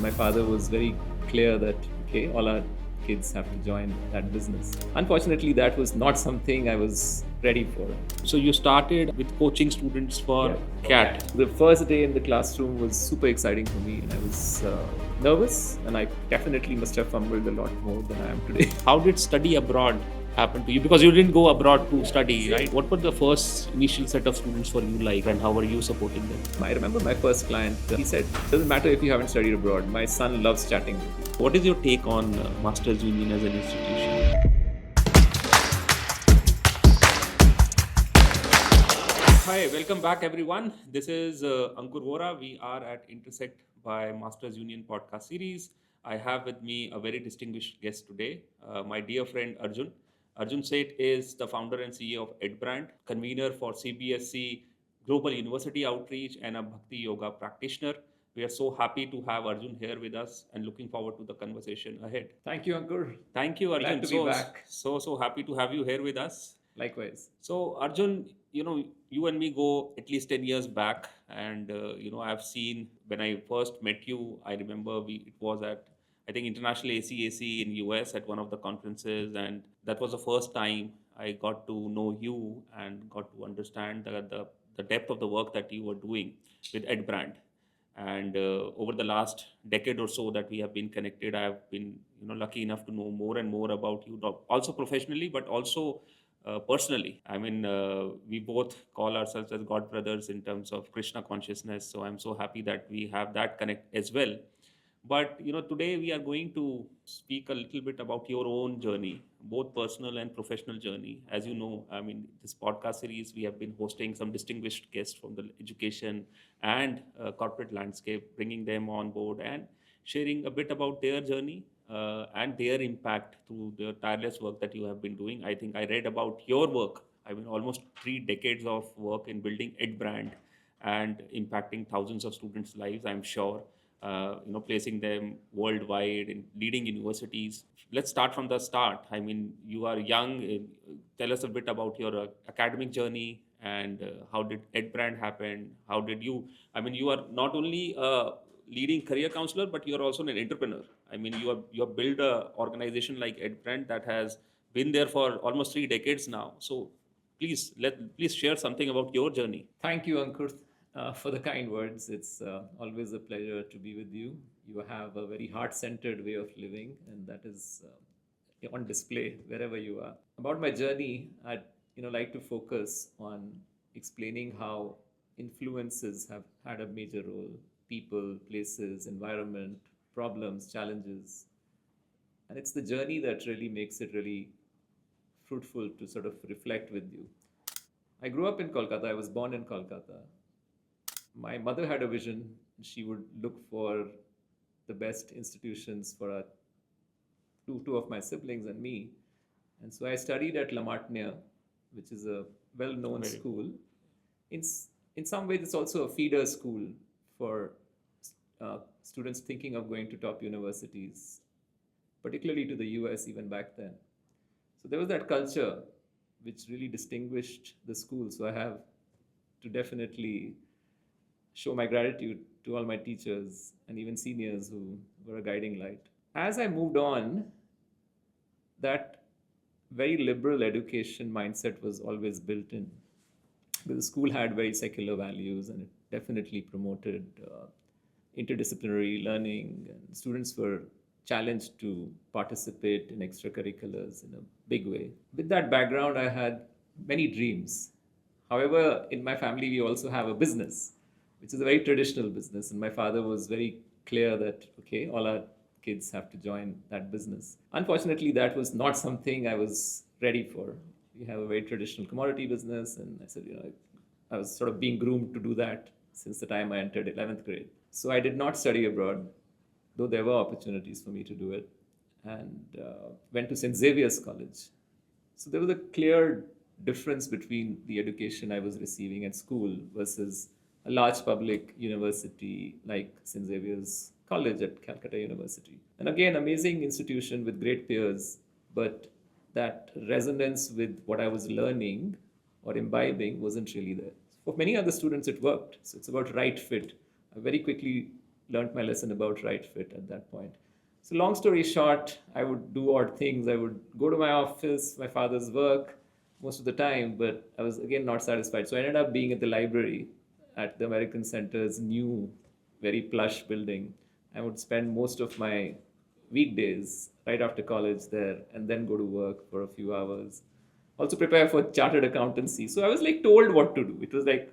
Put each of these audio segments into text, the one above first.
My father was very clear that, okay, all our kids have to join that business. Unfortunately, that was not something I was ready for. So you started with coaching students for CAT. The first day in the classroom was super exciting for me, and I was nervous, and I definitely must have fumbled a lot more than I am today. How did study abroad happen to you? Because you didn't go abroad to study, right? What were the first initial set of students for you like, and how were you supporting them? I remember my first client, he said, doesn't matter if you haven't studied abroad, my son loves chatting with you. What is your take on Masters Union as an institution? Hi, welcome back everyone. This is Ankur Vora. We are at Intersect by Masters Union podcast series. I have with me a very distinguished guest today, my dear friend Arjun. Arjun Seth is the founder and CEO of EdBrand, convener for CBSC Global University Outreach, and a Bhakti Yoga practitioner. We are so happy to have Arjun here with us and looking forward to the conversation ahead. Thank you, Ankur. Thank you, Arjun. Glad to be back. So happy to have you here with us. Likewise. So, Arjun, you and me go at least 10 years back. And, I've seen when I first met you, I remember it was at, I think, International ACAC in US at one of the conferences. And that was the first time I got to know you and got to understand the depth of the work that you were doing with EdBrand. And over the last decade or so that we have been connected, I have been lucky enough to know more and more about you, also professionally, but also personally. I mean, we both call ourselves as God brothers in terms of Krishna consciousness. So I'm so happy that we have that connect as well. But today we are going to speak a little bit about your own journey, both personal and professional journey. As you know, I mean, this podcast series, we have been hosting some distinguished guests from the education and corporate landscape, bringing them on board and sharing a bit about their journey and their impact through the tireless work that you have been doing. I think I read about your work. I mean, almost 3 decades of work in building EdBrand and impacting thousands of students' lives, I'm sure. Placing them worldwide in leading universities. Let's start from the start. I mean, you are young. Tell us a bit about your academic journey and how did EdBrand happen? How did you? I mean, you are not only a leading career counselor, but you are also an entrepreneur. I mean, you have built an organization like EdBrand that has been there for almost 3 decades now. So please share something about your journey. Thank you, Ankur, for the kind words. It's always a pleasure to be with you. You have a very heart-centered way of living, and that is on display wherever you are. About my journey, I'd like to focus on explaining how influences have had a major role: people, places, environment, problems, challenges, and it's the journey that really makes it really fruitful to sort of reflect with you. I grew up in Kolkata. I was born in Kolkata. My mother had a vision. She would look for the best institutions for two of my siblings and me. And so I studied at La Martiniere, which is a well-known school. In some ways, it's also a feeder school for students thinking of going to top universities, particularly to the US even back then. So there was that culture which really distinguished the school. So I have to definitely show my gratitude to all my teachers and even seniors who were a guiding light. As I moved on, that very liberal education mindset was always built in. Because the school had very secular values, and it definitely promoted interdisciplinary learning, and students were challenged to participate in extracurriculars in a big way. With that background, I had many dreams. However, in my family, we also have a business, which is a very traditional business. And my father was very clear that, okay, all our kids have to join that business. Unfortunately, that was not something I was ready for. We have a very traditional commodity business. And I said, I was sort of being groomed to do that since the time I entered 11th grade. So I did not study abroad, though there were opportunities for me to do it, and went to St. Xavier's College. So there was a clear difference between the education I was receiving at school versus a large public university like St. Xavier's College at Calcutta University. And again, amazing institution with great peers, but that resonance with what I was learning or imbibing wasn't really there. For many other students, it worked. So it's about right fit. I very quickly learned my lesson about right fit at that point. So long story short, I would do odd things. I would go to my office, my father's work most of the time, but I was again not satisfied. So I ended up being at the library at the American Center's new, very plush building. I would spend most of my weekdays right after college there and then go to work for a few hours. Also prepare for chartered accountancy. So I was like told what to do. It was like,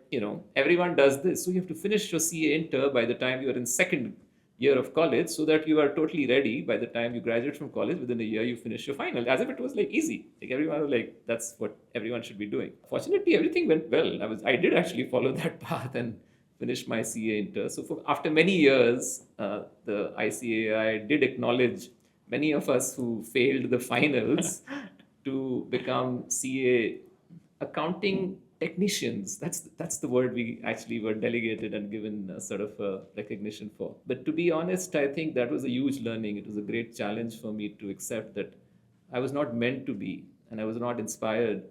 everyone does this. So you have to finish your CA inter by the time you are in second year of college so that you are totally ready by the time you graduate from college. Within a year, you finish your final, as if it was like easy. Like everyone was like, that's what everyone should be doing. Fortunately, everything went well. I did actually follow that path and finish my CA inter. So after many years, the ICAI did acknowledge many of us who failed the finals to become CA accounting technicians. That's the word we actually were delegated and given sort of a recognition for. But to be honest, I think that was a huge learning. It was a great challenge for me to accept that I was not meant to be, and I was not inspired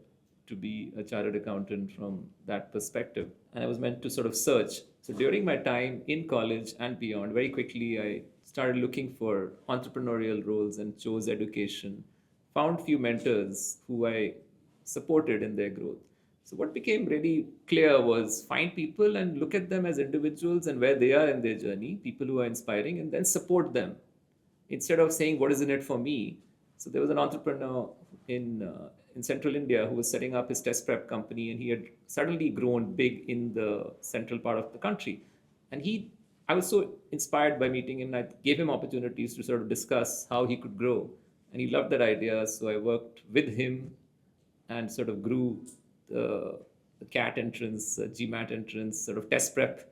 to be a chartered accountant from that perspective. And I was meant to sort of search. So during my time in college and beyond, very quickly I started looking for entrepreneurial roles and chose education. Found few mentors who I supported in their growth. So what became really clear was find people and look at them as individuals and where they are in their journey, people who are inspiring, and then support them instead of saying what is in it for me. So there was an entrepreneur in central India who was setting up his test prep company, and he had suddenly grown big in the central part of the country. And I was so inspired by meeting him, and I gave him opportunities to sort of discuss how he could grow. And he loved that idea, so I worked with him and sort of grew the CAT entrance, GMAT entrance, sort of test prep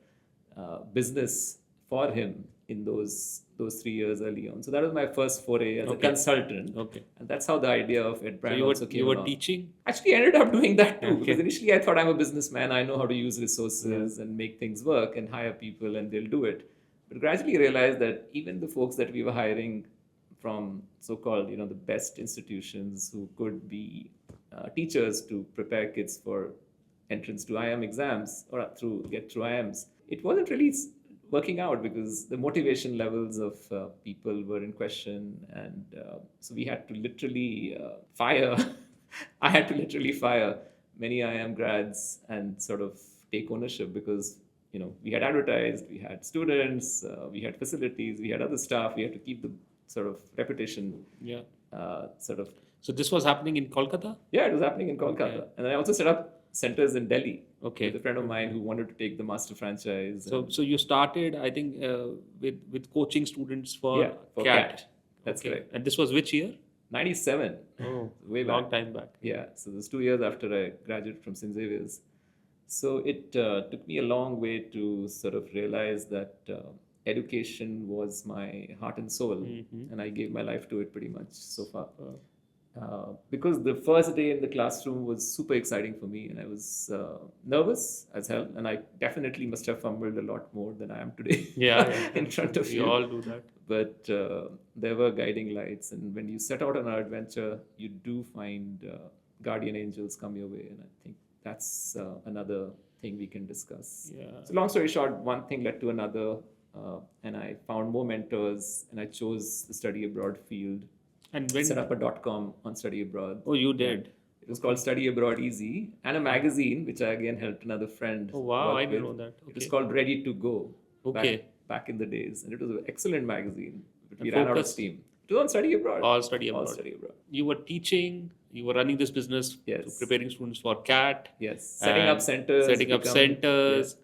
business for him in those 3 years early on. So that was my first foray as a consultant. Okay. And that's how the idea of EdBrand also came You were along. teaching? Actually, I ended up doing that too. Because initially I thought I'm a businessman. I know how to use resources and make things work and hire people and they'll do it. But gradually realized that even the folks that we were hiring from so-called, the best institutions who could be teachers to prepare kids for entrance to IIM exams or get through IIMs, it wasn't really working out because the motivation levels of people were in question, and so we had to literally fire. I had to literally fire many IIM grads and sort of take ownership because we had advertised, we had students, we had facilities, we had other staff. We had to keep the sort of reputation. Yeah. Sort of. So this was happening in Kolkata? Yeah, it was happening in Kolkata. Okay. And I also set up centers in Delhi. Okay. With a friend of mine who wanted to take the master franchise. So you started, I think, with coaching students for CAT. That's correct. And this was which year? 97. Oh, way back. Long time back. Yeah. So this 2 years after I graduated from St. Xavier's. So it took me a long way to sort of realize that education was my heart and soul. Mm-hmm. And I gave my life to it pretty much so far. Because the first day in the classroom was super exciting for me, and I was nervous as hell, and I definitely must have fumbled a lot more than I am today. Yeah. In front of you. We all do that. But there were guiding lights, and when you set out on an adventure, you do find guardian angels come your way, and I think that's another thing we can discuss. Yeah. So long story short, one thing led to another, and I found more mentors, and I chose the study abroad field. And when Set up a .com on study abroad. Oh, you did? It was called Study Abroad Easy, and a magazine which I again helped another friend. Oh wow, I didn't with. know that. It was called Ready to Go. Okay. Back in the days, and it was an excellent magazine. But we And ran out of focused? steam. It was on study abroad. All study All abroad. study abroad. You were teaching, you were running this business, Yes. preparing students for CAT. Yes. Setting up centers. Yes.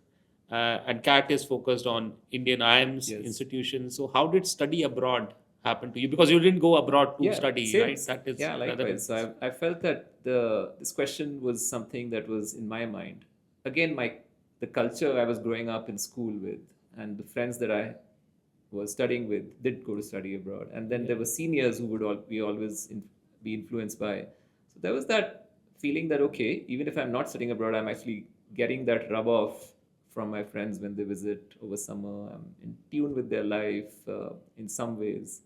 And CAT is focused on Indian IIMs, Yes. institutions. So how did study abroad happen to you? Because you didn't go abroad to study, same. right? That is likewise. So I felt that this question was something that was in my mind. Again, the culture I was growing up in school with, and the friends that I was studying with did go to study abroad, and then there were seniors who would always be influenced by. So there was that feeling that okay, even if I'm not studying abroad, I'm actually getting that rub off from my friends when they visit over summer. I'm in tune with their life in some ways.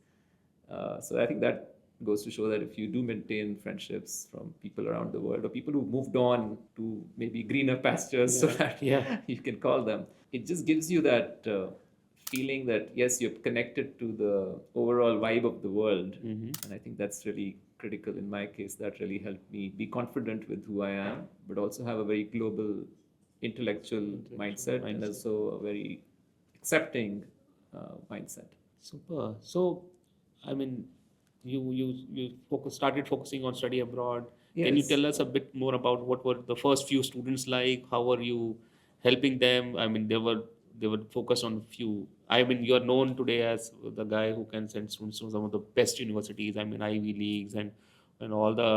So I think that goes to show that if you do maintain friendships from people around the world or people who moved on to maybe greener pastures, so that you can call them, it just gives you that feeling that yes, you're connected to the overall vibe of the world. Mm-hmm. And I think that's really critical in my case. That really helped me be confident with who I am, but also have a very global intellectual mindset, and also a very accepting mindset. Super. So, I mean, started focusing on study abroad. Can you Yes. tell us a bit more about what were the first few students like? How were you helping them? I mean, they were focused on few. I mean, you are known today as the guy who can send students to some of the best universities. I mean, Ivy Leagues and all the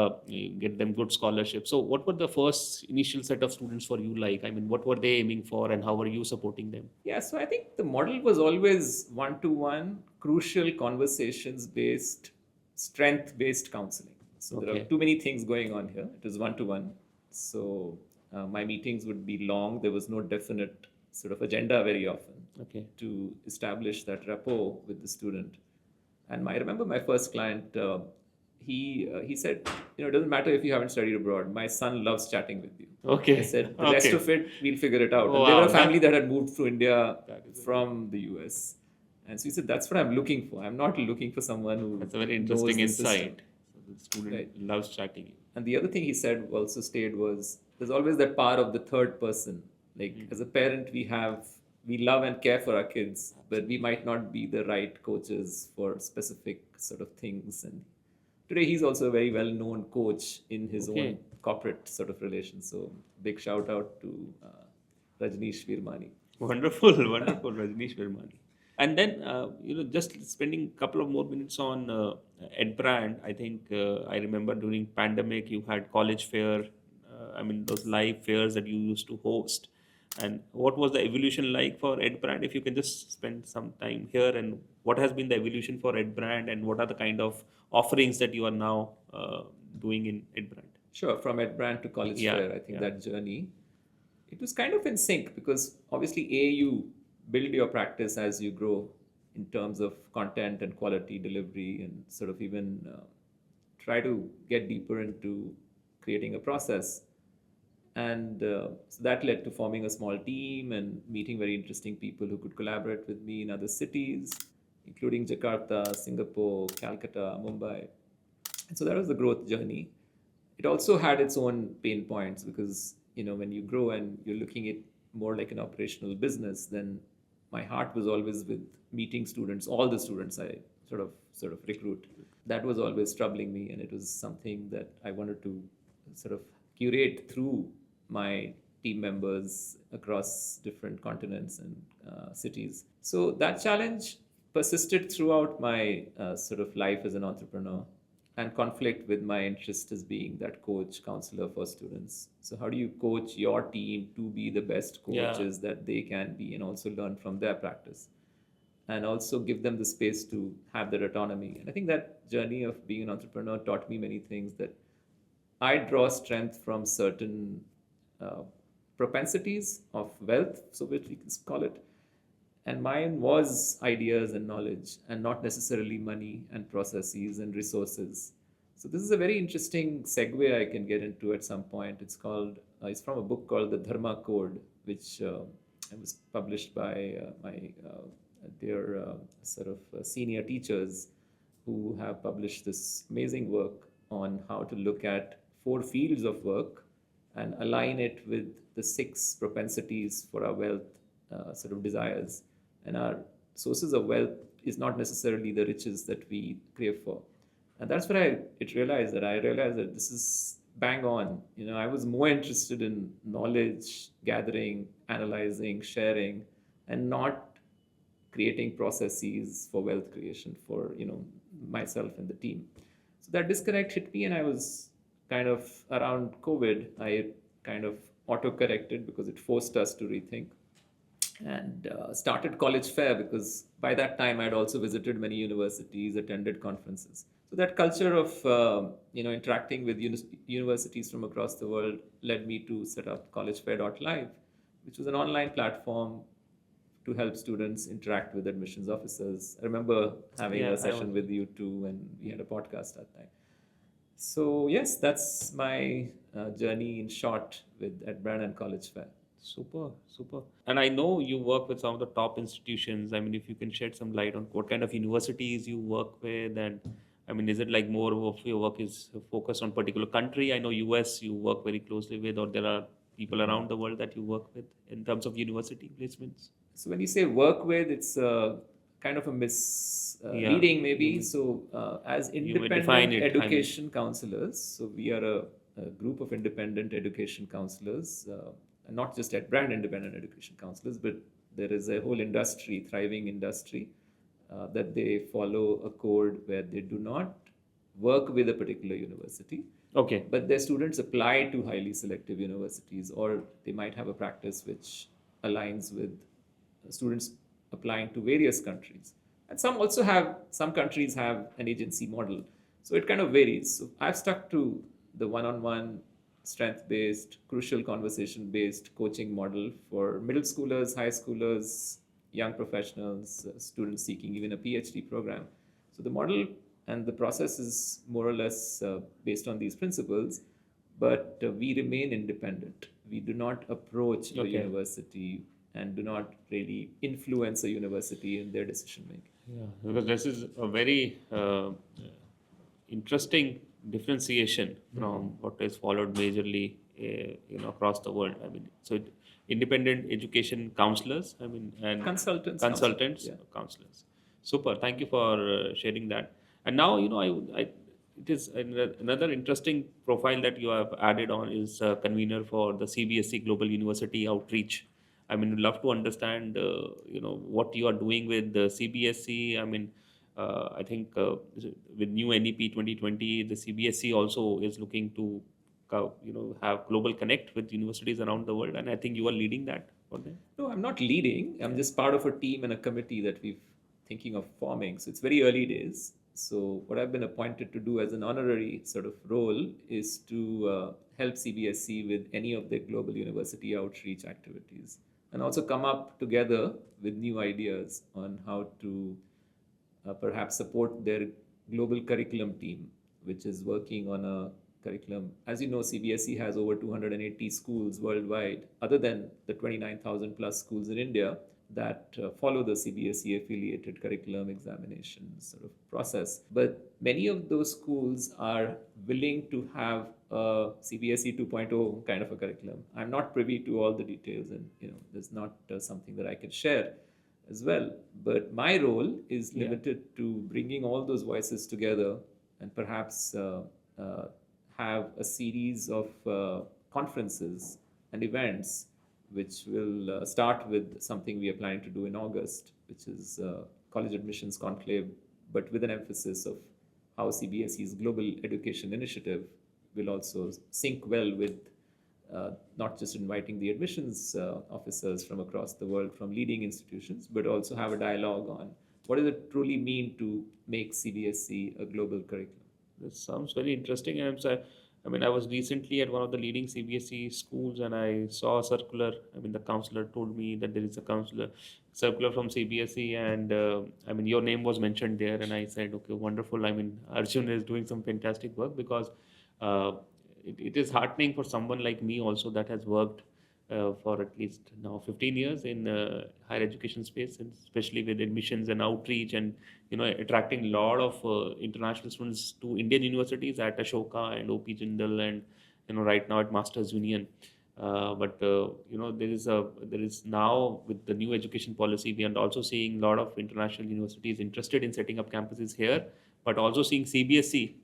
get them good scholarships. So, what were the first initial set of students for you like? I mean, what were they aiming for, and how were you supporting them? Yeah, so I think the model was always one to one, crucial conversations based, strength based counseling. So there are Okay. too many things going on here. It was one to one. So my meetings would be long. There was no definite sort of agenda very often Okay. to establish that rapport with the student. And I remember my first client, he said, it doesn't matter if you haven't studied abroad. My son loves chatting with you. I Okay. said, the rest Okay. of it, we'll figure it out. Oh, And they were a wow. family that had moved to India That is from the US. And so he said, that's what I'm looking for. I'm not looking for someone who That's a very knows interesting the system. insight. So the student Right. loves chatting you. And the other thing he said also stayed was there's always that power of the third person. Like as a parent, we love and care for our kids, but we might not be the right coaches for specific sort of things. And today he's also a very well known coach in his own corporate sort of relation. So big shout out to Rajneesh Virmani. Wonderful, wonderful, Rajneesh Vermani. And then, just spending a couple of more minutes on EdBrand. I think I remember during pandemic, you had college fair. I mean, those live fairs that you used to host. And what was the evolution like for EdBrand? If you can just spend some time here, and what has been the evolution for EdBrand, and what are the kind of offerings that you are now doing in EdBrand? Sure, from EdBrand to College Yeah, Fair, I think yeah. that journey, it was kind of in sync because obviously, you build your practice as you grow in terms of content and quality delivery, and sort of even try to get deeper into creating a process. And so that led to forming a small team and meeting very interesting people who could collaborate with me in other cities, including Jakarta, Singapore, Calcutta, Mumbai. And so that was the growth journey. It also had its own pain points because when you grow and you're looking at more like an operational business, then my heart was always with meeting students, all the students I sort of recruit. That was always troubling me, and it was something that I wanted to sort of curate through my team members across different continents and cities. So that challenge persisted throughout my sort of life as an entrepreneur, and conflict with my interest as being that coach counselor for students. So how do you coach your team to be the best Yeah. coaches that they can be, and also learn from their practice, and also give them the space to have their autonomy? And I think that journey of being an entrepreneur taught me many things, that I draw strength from certain uh, propensities of wealth, so which we can call it, and mine was ideas and knowledge, and not necessarily money and processes and resources. So this is a very interesting segue I can get into at some point. It's from a book called The Dharma Code, which was published by my dear sort of senior teachers, who have published this amazing work on how to look at 4 fields of work and align it with the 6 propensities for our wealth sort of desires. And our sources of wealth is not necessarily the riches that we crave for. And that's what I realized that this is bang on. I was more interested in knowledge gathering, analyzing, sharing, and not creating processes for wealth creation for myself and the team. So that disconnect hit me, and I was kind of around COVID. I kind of auto corrected because it forced us to rethink, and started College Fair because by that time I'd also visited many universities, attended conferences. So that culture of interacting with universities from across the world led me to set up collegefair.live, which was an online platform to help students interact with admissions officers. I remember having Yeah, a session with you too, and we had a podcast that time. So yes, that's my journey in short with EdBrand and College Fair. Super, super. And I know you work with some of the top institutions. I mean, if you can shed some light on what kind of universities you work with, and I mean, is it like more of your work is focused on particular country? I know US you work very closely with, or there are people around the world that you work with in terms of university placements. So when you say work with, it's kind of a Yeah, misleading you maybe. may So as you may define independent it. I mean, education counselors, so we are a group of independent education counselors, and not just at brand independent education counselors, but there is a whole industry, thriving industry, that they follow a code where they do not work with a particular university, okay, but their students apply to highly selective universities, or they might have a practice which aligns with students applying to various countries. And some countries have an agency model. So it kind of varies. So I've stuck to the one on one, strength based, crucial conversation based coaching model for middle schoolers, high schoolers, young professionals, students seeking even a PhD program. So the model and the process is more or less based on these principles, but we remain independent. We do not approach a okay. university and do not really influence a university in their decision making. Yeah, because this is a very interesting differentiation from what is followed majorly, across the world. I mean, so independent education counselors. I mean, and Consultants, counselors, consultants, yeah. counselors. Super. Thank you for sharing that. And now, it is another interesting profile that you have added on is convener for the CBSC Global University Outreach. I mean, we'd love to understand, what you are doing with the CBSC. I mean, I think with new NEP 2020, the CBSC also is looking to, have global connect with universities around the world, and I think you are leading that for them. No, I'm not leading. I'm just part of a team and a committee that we've thinking of forming. So it's very early days. So what I've been appointed to do as an honorary sort of role is to help CBSC with any of their global university outreach activities, and also come up together with new ideas on how to perhaps support their global curriculum team, which is working on a curriculum. As you know, CBSE has over 280 schools worldwide, other than the 29,000 plus schools in India that follow the CBSE affiliated curriculum examination sort of process. But many of those schools are willing to have a CBSE 2.0 kind of a curriculum. I'm not privy to all the details, and there's not something that I can share as well. But my role is Yeah. limited to bringing all those voices together and perhaps uh, have a series of conferences and events which will start with something we are planning to do in August, which is college admissions conclave, but with an emphasis of how CBSE's global education initiative will also sync well with not just inviting the admissions officers from across the world from leading institutions, but also have a dialogue on what does it truly mean to make CBSE a global curriculum. This sounds very interesting. I mean, I was recently at one of the leading CBSE schools, and I saw a circular. I mean, the counselor told me that there is a circular from CBSE, and I mean, your name was mentioned there, and I said, okay, wonderful. I mean, Arjun is doing some fantastic work because uh, it is heartening for someone like me also that has worked for at least now 15 years in higher education space, and especially with admissions and outreach, and attracting a lot of international students to Indian universities at Ashoka and OP Jindal, and right now at Masters Union. But there is now with the new education policy, we are also seeing a lot of international universities interested in setting up campuses here, but also seeing CBSE,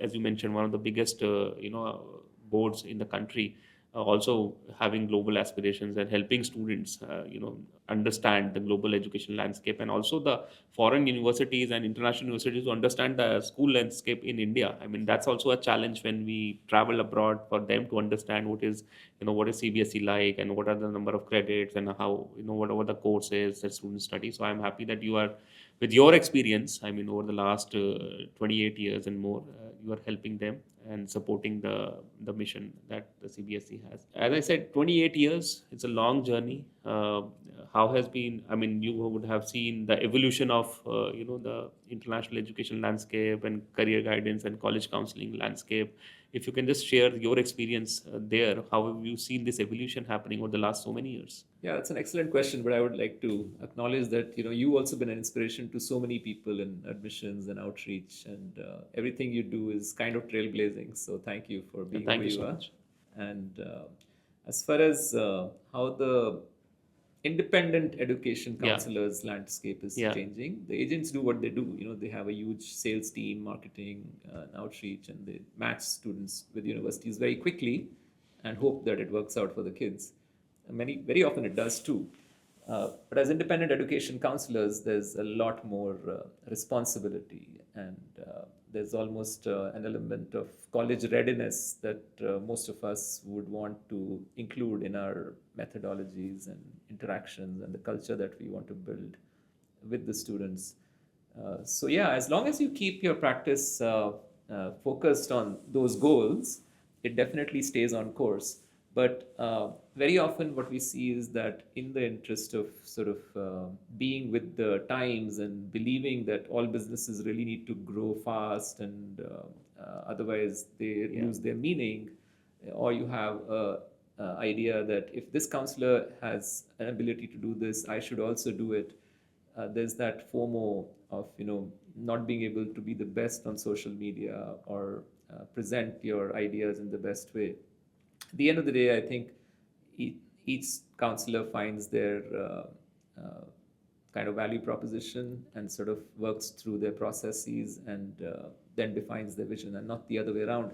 as you mentioned, one of the biggest boards in the country, also having global aspirations and helping students, understand the global education landscape, and also the foreign universities and international universities to understand the school landscape in India. I mean, that's also a challenge when we travel abroad for them to understand what is CBSE like, and what are the number of credits, and how, what are the courses that students study. So I'm happy that you are, with your experience, I mean, over the last 28 years and more, you are helping them and supporting the mission that the CBSE has. As I said, 28 years, it's a long journey. How has been, I mean, you would have seen the evolution of, the international education landscape and career guidance and college counseling landscape if you can just share your experience there, how have you seen this evolution happening over the last so many years? Yeah, that's an excellent question, but I would like to acknowledge that you also been an inspiration to so many people in admissions and outreach, and everything you do is kind of trailblazing. So thank you for Yeah, being who thank you you so are. much. And as far as how the independent education Yeah, counselors landscape is yeah, changing, the agents do what they do. They have a huge sales team, marketing, and outreach, and they match students with universities very quickly and hope that it works out for the kids. Very often it does too. But as independent education counselors, there's a lot more responsibility, and there's almost an element of college readiness that most of us would want to include in our methodologies and interactions and the culture that we want to build with the students. So yeah, as long as you keep your practice focused on those goals, it definitely stays on course. But very often, what we see is that in the interest of sort of being with the times and believing that all businesses really need to grow fast and otherwise they yeah, lose their meaning, or you have a idea that if this counselor has an ability to do this, I should also do it. There's that FOMO of not being able to be the best on social media or present your ideas in the best way. At the end of the day, I think each counselor finds their kind of value proposition and sort of works through their processes and then defines their vision, and not the other way around.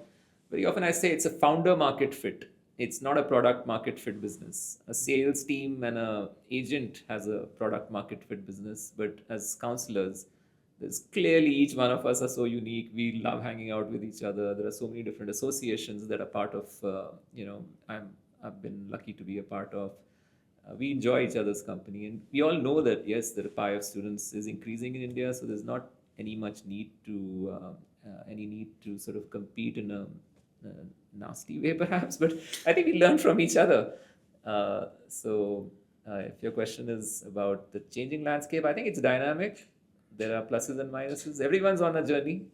Very often I say it's a founder market fit. It's not a product market fit business. A sales team and a agent has a product market fit business, but as counselors, there's clearly each one of us are so unique. We love hanging out with each other. There are so many different associations that are part of, I've been lucky to be a part of. We enjoy each other's company, and we all know that yes, the pie of students is increasing in India, so there's not much need to any need to sort of compete in a nasty way, perhaps. But I think we learn from each other. If your question is about the changing landscape, I think it's dynamic. There are pluses and minuses. Everyone's on a journey.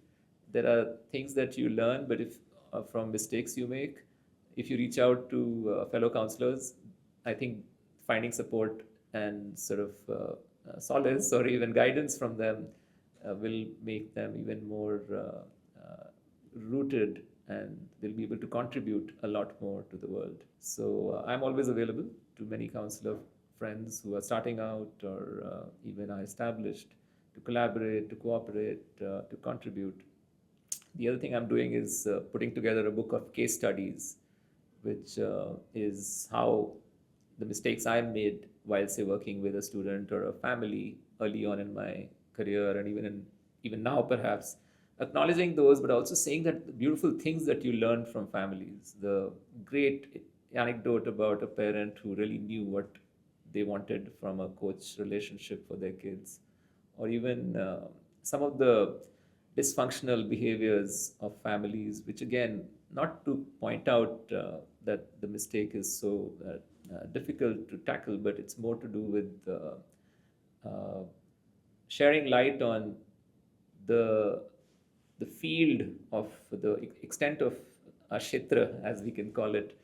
There are things that you learn, but if from mistakes you make, if you reach out to fellow counselors, I think finding support and sort of solace or even guidance from them will make them even more rooted, and they'll be able to contribute a lot more to the world. So I'm always available to many counselor friends who are starting out or even are established, to collaborate, to cooperate, to contribute. The other thing I'm doing is putting together a book of case studies, which is how the mistakes I made while, say, working with a student or a family early on in my career, and even now, perhaps, acknowledging those, but also saying that the beautiful things that you learned from families, the great anecdote about a parent who really knew what they wanted from a coach relationship for their kids, or even some of the dysfunctional behaviors of families, which again, not to point out that the mistake is so difficult to tackle, but it's more to do with sharing light on the the field of the extent of Ashitra, as we can call it,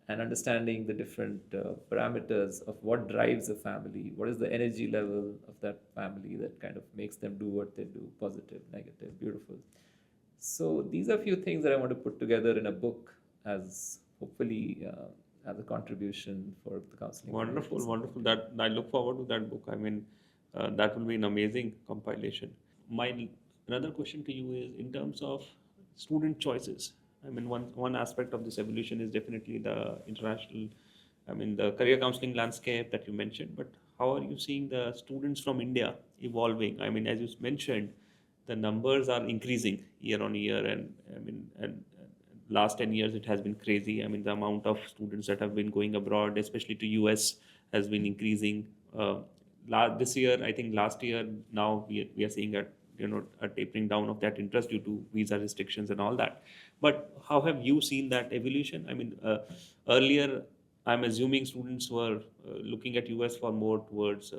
and understanding the different parameters of what drives a family, what is the energy level of that family that kind of makes them do what they do, positive, negative, beautiful. So these are a few things that I want to put together in a book as hopefully as a contribution for the counseling wonderful, professionals in wonderful. India. That I look forward to that book. I mean, that will be an amazing compilation. My another question to you is in terms of student choices. I mean, one aspect of this evolution is definitely the international, I mean, the career counseling landscape that you mentioned. But how are you seeing the students from India evolving? I mean, as you mentioned, the numbers are increasing year on year, and I mean, and last 10 years it has been crazy. I mean, the amount of students that have been going abroad, especially to US, has been increasing. This year, I think last year, now we are seeing a tapering down of that interest due to visa restrictions and all that. But how have you seen that evolution? I mean, earlier I'm assuming students were looking at US for more towards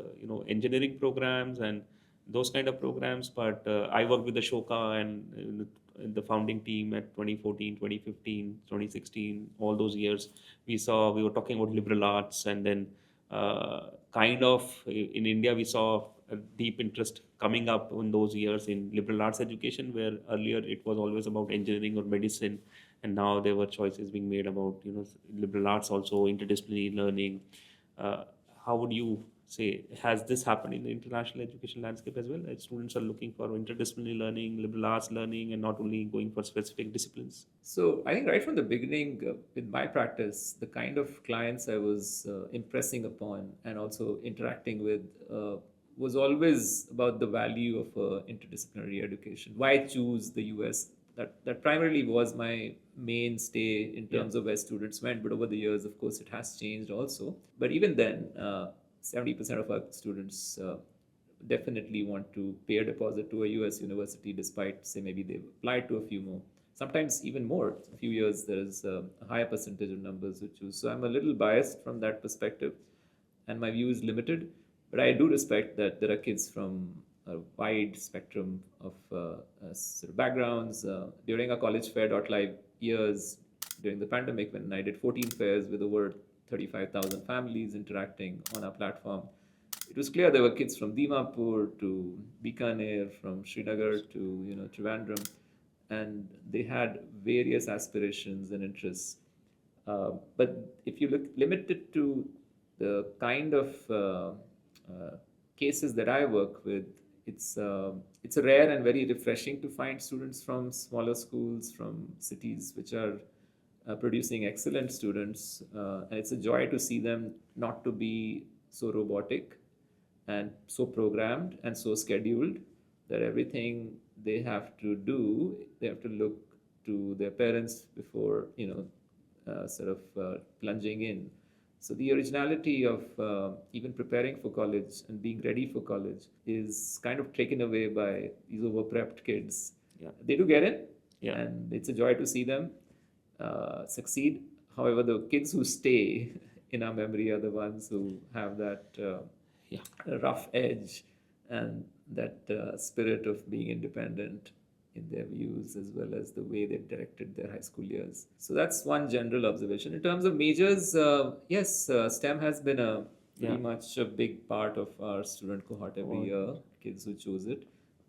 engineering programs and those kind of programs. But I work with the Shoka and the founding team at 2014, 2015, 2016, all those years, we were talking about liberal arts, and then kind of in India, we saw a deep interest coming up in those years in liberal arts education, where earlier it was always about engineering or medicine, and now there were choices being made about liberal arts also, interdisciplinary learning. Uh, how would you say, has this happened in the international education landscape as well? That students are looking for interdisciplinary learning, liberal arts learning, and not only going for specific disciplines? So I think right from the beginning, in my practice, the kind of clients I was impressing upon and also interacting with was always about the value of interdisciplinary education. Why choose the US? That primarily was my mainstay in Yeah. terms of where students went. But over the years, of course, it has changed also. But even then, 70% of our students definitely want to pay a deposit to a US university, despite, say, maybe they've applied to a few more. Sometimes even more. A few years, there is a higher percentage of numbers who choose. So I'm a little biased from that perspective, and my view is limited. But I do respect that there are kids from a wide spectrum of sort of backgrounds. During our college fair.live years, during the pandemic, when I did 14 fairs with over 35,000 families interacting on our platform, it was clear there were kids from Dimapur to Bikaner, from Srinagar to Trivandrum, and they had various aspirations and interests. But if you look limit it to the kind of cases that I work with, it's a rare and very refreshing to find students from smaller schools, from cities which are producing excellent students, and it's a joy to see them not to be so robotic and so programmed and so scheduled that everything they have to do, they have to look to their parents before sort of plunging in. So the originality of even preparing for college and being ready for college is kind of taken away by these over prepped kids. Yeah. They do get in, Yeah. and it's a joy to see them succeed. However, the kids who stay in our memory are the ones who have that Yeah. rough edge and that spirit of being independent in their views, as well as the way they've directed their high school years. So that's one general observation. In terms of majors, yes, STEM has been a pretty Yeah. much a big part of our student cohort every year, kids who choose it.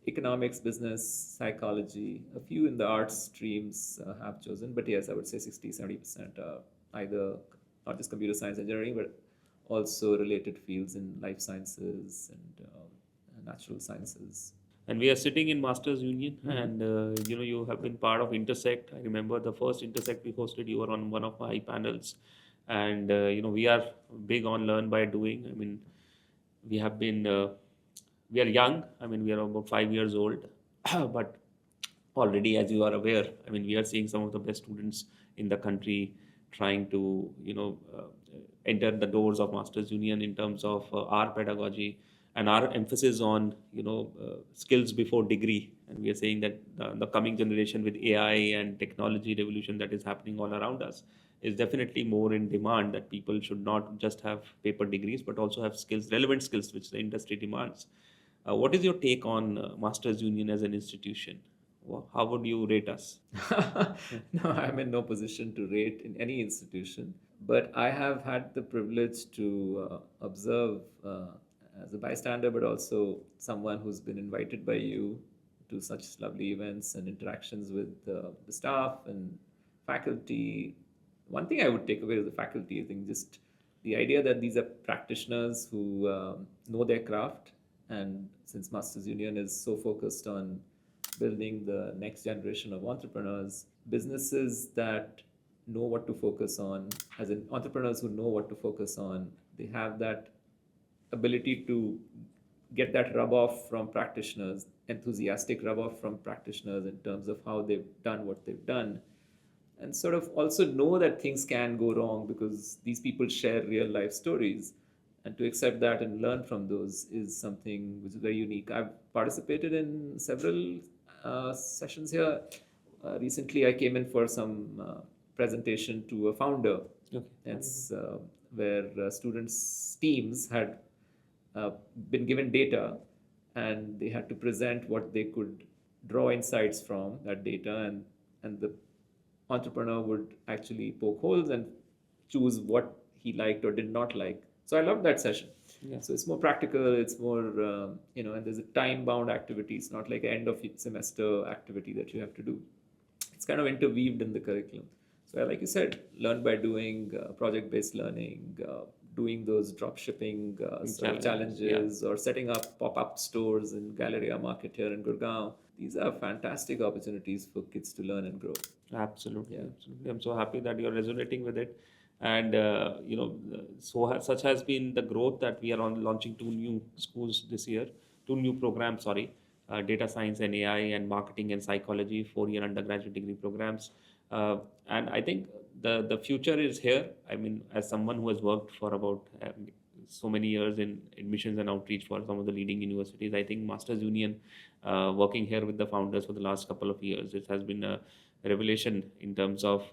Economics, business, psychology, a few in the arts streams have chosen, but yes, I would say 60-70% are either not just computer science engineering, but also related fields in life sciences and natural sciences. And we are sitting in Masters Union, and you have been part of Intersect. I remember the first Intersect we hosted, you were on one of my panels, and we are big on learn by doing. I mean, we have been we are young. I mean, we are about 5 years old, but already, as you are aware, I mean, we are seeing some of the best students in the country trying to enter the doors of Masters Union in terms of our pedagogy and our emphasis on skills before degree. And we are saying that the coming generation with AI and technology revolution that is happening all around us is definitely more in demand, that people should not just have paper degrees but also have skills, relevant skills, which the industry demands. What is your take on Masters Union as an institution? How would you rate us? No, I'm in no position to rate in any institution, but I have had the privilege to observe as a bystander, but also someone who's been invited by you to such lovely events and interactions with the staff and faculty. One thing I would take away is the faculty. I think just the idea that these are practitioners who know their craft, and since Masters Union is so focused on building the next generation of entrepreneurs, businesses that know what to focus on, as in entrepreneurs who know what to focus on, they have that ability to get that rub off from practitioners, enthusiastic rub off from practitioners in terms of how they've done what they've done, and sort of also know that things can go wrong because these people share real life stories, and to accept that and learn from those is something which is very unique. I've participated in several sessions here. Recently, I came in for some presentation to a founder. Okay. That's where students' teams had been given data, and they had to present what they could draw insights from that data, and the entrepreneur would actually poke holes and choose what he liked or did not like. So I love that session. Yeah. So it's more practical, it's more and there's a time bound activity. It's not like an end of semester activity that you have to do. It's kind of interweaved in the curriculum. So like you said, learn by doing, project based learning, doing those drop shipping sort of challenges, or setting up pop up stores in Galleria Market here in Gurgaon. These are fantastic opportunities for kids to learn and grow. Absolutely, Yeah. absolutely. I'm so happy that you're resonating with it, and such has been the growth that we are on launching two new schools this year, two new programs. Sorry, data science and AI, and marketing and psychology, 4-year undergraduate degree programs, and I think the future is here. I mean, as someone who has worked for about so many years in admissions and outreach for some of the leading universities, I think Masters Union, working here with the founders for the last couple of years, it has been a revelation in terms of,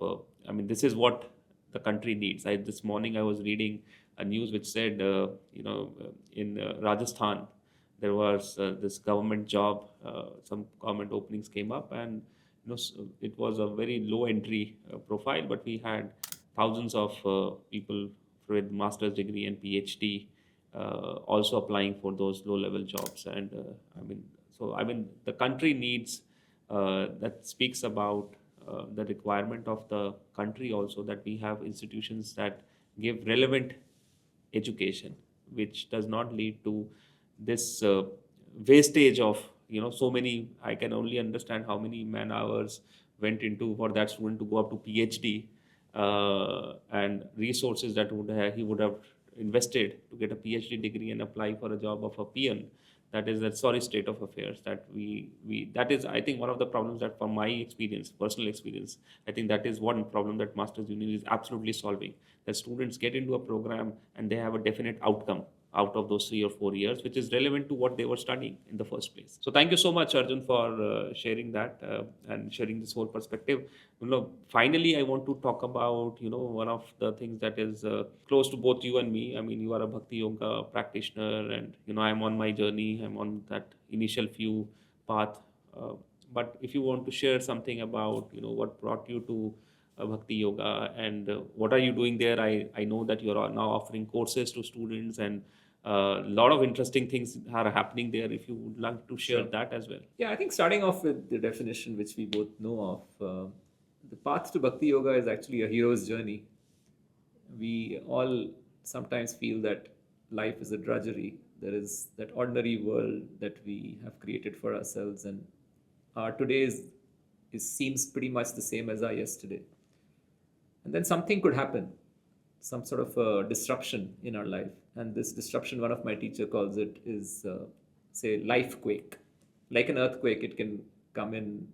I mean, this is what the country needs. This morning I was reading a news which said, in Rajasthan, there was this government job, some government openings came up, and it was a very low entry profile, but we had thousands of people with master's degree and PhD also applying for those low level jobs. And I mean, the country needs, that speaks about the requirement of the country also, that we have institutions that give relevant education, which does not lead to this wastage of so many. I can only understand how many man hours went into for that student to go up to PhD, and resources that he would have invested to get a PhD degree and apply for a job of a peon. That is a sorry state of affairs that we that is, I think, one of the problems that, from my experience, personal experience, I think that is one problem that Masters Union is absolutely solving. That students get into a program and they have a definite outcome out of those 3 or 4 years, which is relevant to what they were studying in the first place. So thank you so much, Arjun, for sharing that, and sharing this whole perspective. Finally, I want to talk about one of the things that is close to both you and me. I mean, you are a Bhakti Yoga practitioner, and I'm on my journey. I'm on that initial few path. But if you want to share something about what brought you to Bhakti Yoga, and what are you doing there? I know that you're now offering courses to students, and a lot of interesting things are happening there. If you would like to share that as well. Yeah, I think starting off with the definition, which we both know of, the path to Bhakti Yoga is actually a hero's journey. We all sometimes feel that life is a drudgery. There is that ordinary world that we have created for ourselves, and our today seems pretty much the same as our yesterday. And then something could happen, some sort of a disruption in our life. And this disruption, one of my teacher calls it, is say life quake. Like an earthquake, it can come in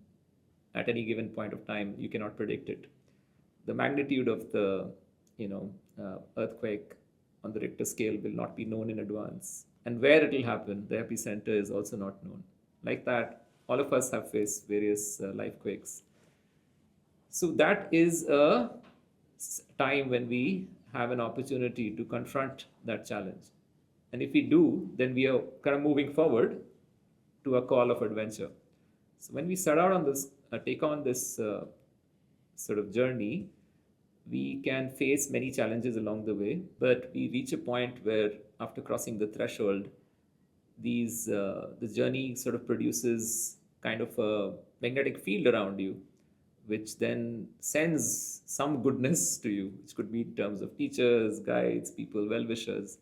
at any given point of time. You cannot predict it. The magnitude of the earthquake on the Richter scale will not be known in advance, and where it will happen, the epicenter, is also not known. Like that, all of us have faced various life quakes. So that is a time when we have an opportunity to confront that challenge. And if we do, then we are kind of moving forward to a call of adventure. So when we set out on this, take on this sort of journey, we can face many challenges along the way, but we reach a point where, after crossing the threshold, the journey sort of produces kind of a magnetic field around you, which then sends some goodness to you, which could be in terms of teachers, guides, people, well-wishers.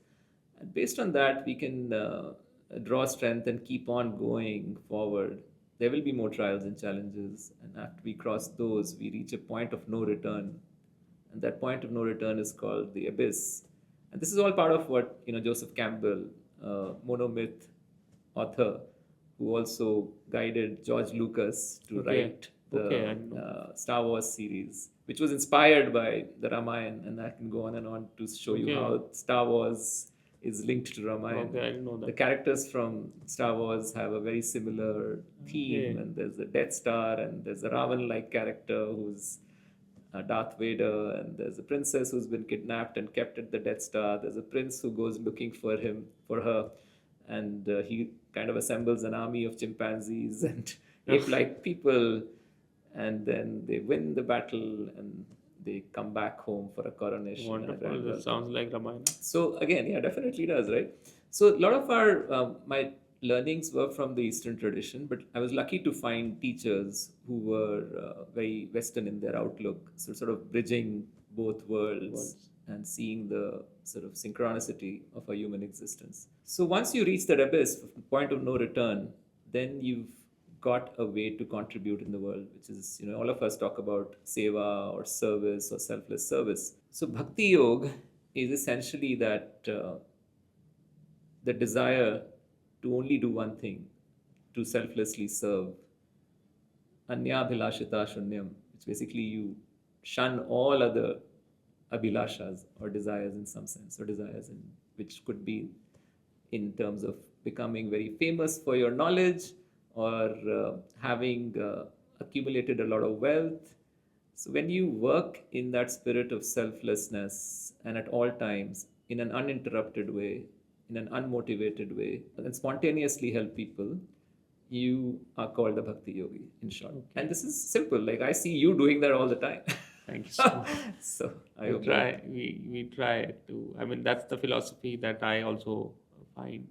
And based on that, we can draw strength and keep on going forward. There will be more trials and challenges, and after we cross those, we reach a point of no return. And that point of no return is called the abyss. And this is all part of what Joseph Campbell, monomyth author, who also guided George Lucas to write the Star Wars series, which was inspired by the Ramayana. And I can go on and on to show you how Star Wars is linked to Ramayana. I didn't know that. The characters from Star Wars have a very similar theme, and there's a Death Star, and there's a Ravan-like character who's Darth Vader, and there's a princess who's been kidnapped and kept at the Death Star. There's a prince who goes looking for her, and he kind of assembles an army of chimpanzees and ape-like people, and then they win the battle and they come back home for a coronation and a Wonderful. grand That welcome. sounds like Ramayana. So again, yeah, definitely does, right? So a lot of our my learnings were from the Eastern tradition, but I was lucky to find teachers who were very Western in their outlook, so sort of bridging both worlds Words. and seeing the sort of synchronicity of a human existence. So once you reach that abyss, point of no return, then you've got a way to contribute in the world, which is, all of us talk about seva or service or selfless service. So bhakti yoga is essentially that the desire to only do one thing, to selflessly serve. Anyabhilashita shunyam, which basically you shun all other abhilashas or desires in some sense, or desires in which could be in terms of becoming very famous for your knowledge or having accumulated a lot of wealth. So when you work in that spirit of selflessness and at all times in an uninterrupted way, in an unmotivated way, and spontaneously help people, you are called a bhakti yogi in short. Okay. And this is simple. Like I see you doing that all the time. Thank you so much. So I We hope try. that. We try to. I mean, that's the philosophy that I also find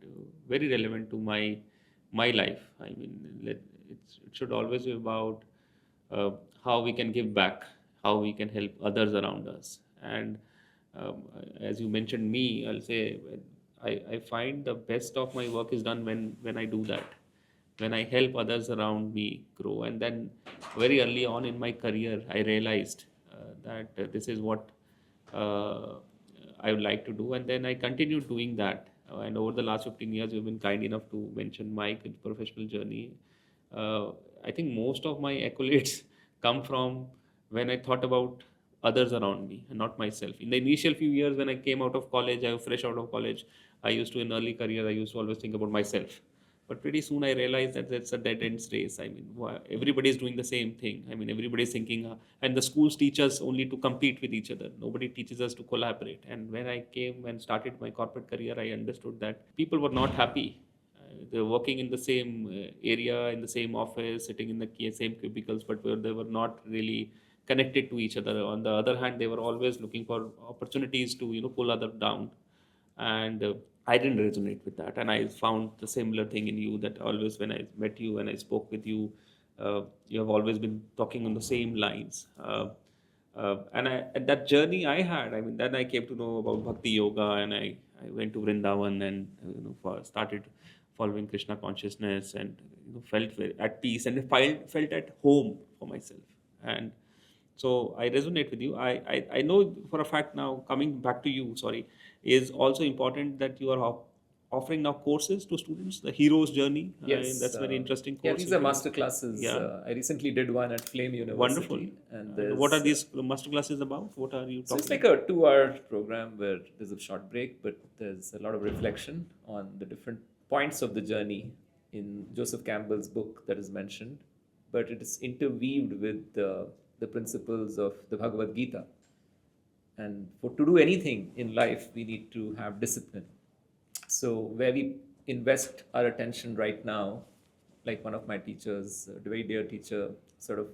very relevant to my life. I mean, it should always be about uh, how we can give back, how we can help others around us. And um, as you mentioned me, I'll say I find the best of my work is done when I do that, when I help others around me grow. And then very early on in my career, I realized that this is what uh, I would like to do. And then I continued doing that. And over the last 15 years, you've been kind enough to mention my professional journey. Uh, I think most of my accolades come from when I thought about others around me and not myself. In the initial few years when I came out of college, I was fresh out of college. I used to, in early career, I used to always think about myself. But pretty soon I realized that it's a dead end race. I mean, everybody is doing the same thing. I mean, everybody is thinking, and the schools teach us only to compete with each other. Nobody teaches us to collaborate. And when I came and started my corporate career, I understood that people were not happy. They're working in the same area, in the same office, sitting in the same cubicles, but where they were not really connected to each other. On the other hand, they were always looking for opportunities to pull other down, and I didn't resonate with that. And I found the similar thing in you, that always when I met you and I spoke with you, you have always been talking on the same lines. And that journey I had, I mean, then I came to know about Bhakti Yoga, and I went to Vrindavan and started following Krishna consciousness, and felt very at peace, and felt at home for myself. And so I resonate with you. I know for a fact now, coming back to you, sorry, is also important that you are offering now courses to students, the hero's journey. Yes, That's very interesting yeah, course. these If are you, master classes. yeah, I recently did one at Flame wonderful. University, and And what are there's these master classes about? What are you so it's talking like about? a 2 hour program where there's a short break, but there's a lot of reflection on the different points of the journey in Joseph Campbell's book that is mentioned, but it is interweaved with the principles of the Bhagavad Gita. And for to do anything in life, we need to have discipline. So where we invest our attention right now, like one of my teachers, a very dear teacher, sort of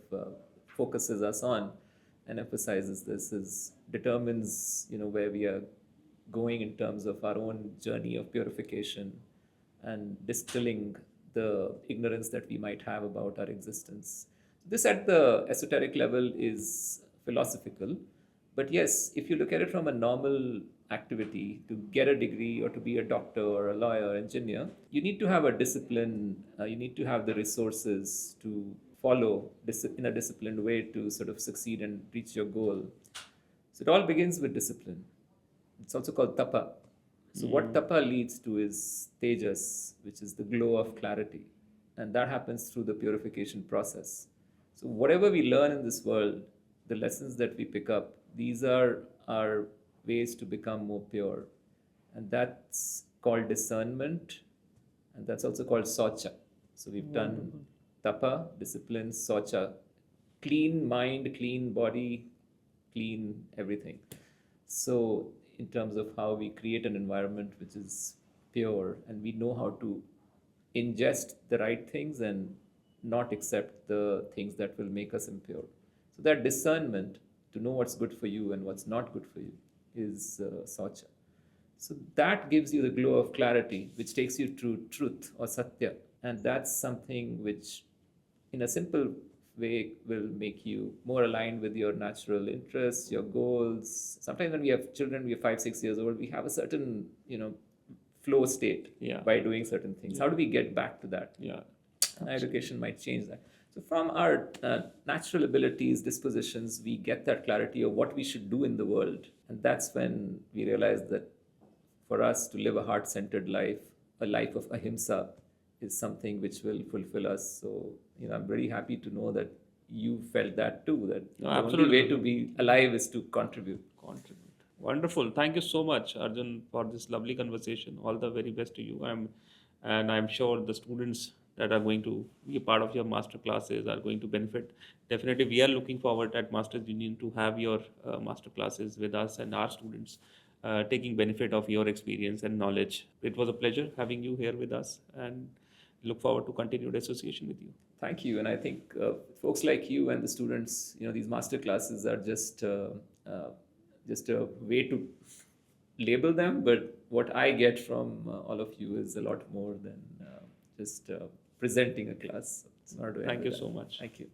focuses us on and emphasizes this, is determines where we are going in terms of our own journey of purification and distilling the ignorance that we might have about our existence. This at the esoteric level is philosophical, but yes, if you look at it from a normal activity, to get a degree or to be a doctor or a lawyer or engineer, you need to have a discipline, you need to have the resources to follow in a disciplined way to sort of succeed and reach your goal. So it all begins with discipline. It's also called tapa. So what Mm. tapa leads to is tejas, which is the glow of clarity. And that happens through the purification process. So whatever we learn in this world, the lessons that we pick up, these are our ways to become more pure. And that's called discernment. And that's also called socha. So we've done Wonderful. tapa, discipline, socha, clean mind, clean body, clean everything. So, in terms of how we create an environment which is pure and we know how to ingest the right things and not accept the things that will make us impure. So that discernment to know what's good for you and what's not good for you is saucha. So that gives you the glow of clarity, which takes you to truth or satya. And that's something which, in a simple way, will make you more aligned with your natural interests, your goals. Sometimes when we have children, we are 5, 6 years old, we have a certain, flow state by doing certain things. How do we get back to that? Education might change that. So from our natural abilities, dispositions, we get that clarity of what we should do in the world. And that's when we realize that for us to live a heart-centered life, a life of ahimsa, is something which will fulfill us. So, I'm very happy to know that you felt that too, that the only way to be alive is to contribute. Wonderful. Thank you so much, Arjun, for this lovely conversation. All the very best to you. I'm sure the students that are going to be a part of your master classes are going to benefit. Definitely, we are looking forward at Masters Union to have your master classes with us and our students taking benefit of your experience and knowledge. It was a pleasure having you here with us, and look forward to continued association with you. Thank you. And I think folks like you and the students, these master classes are just a way to label them. But what I get from all of you is a lot more than just presenting a class. So it's not Thank you so much. Thank you.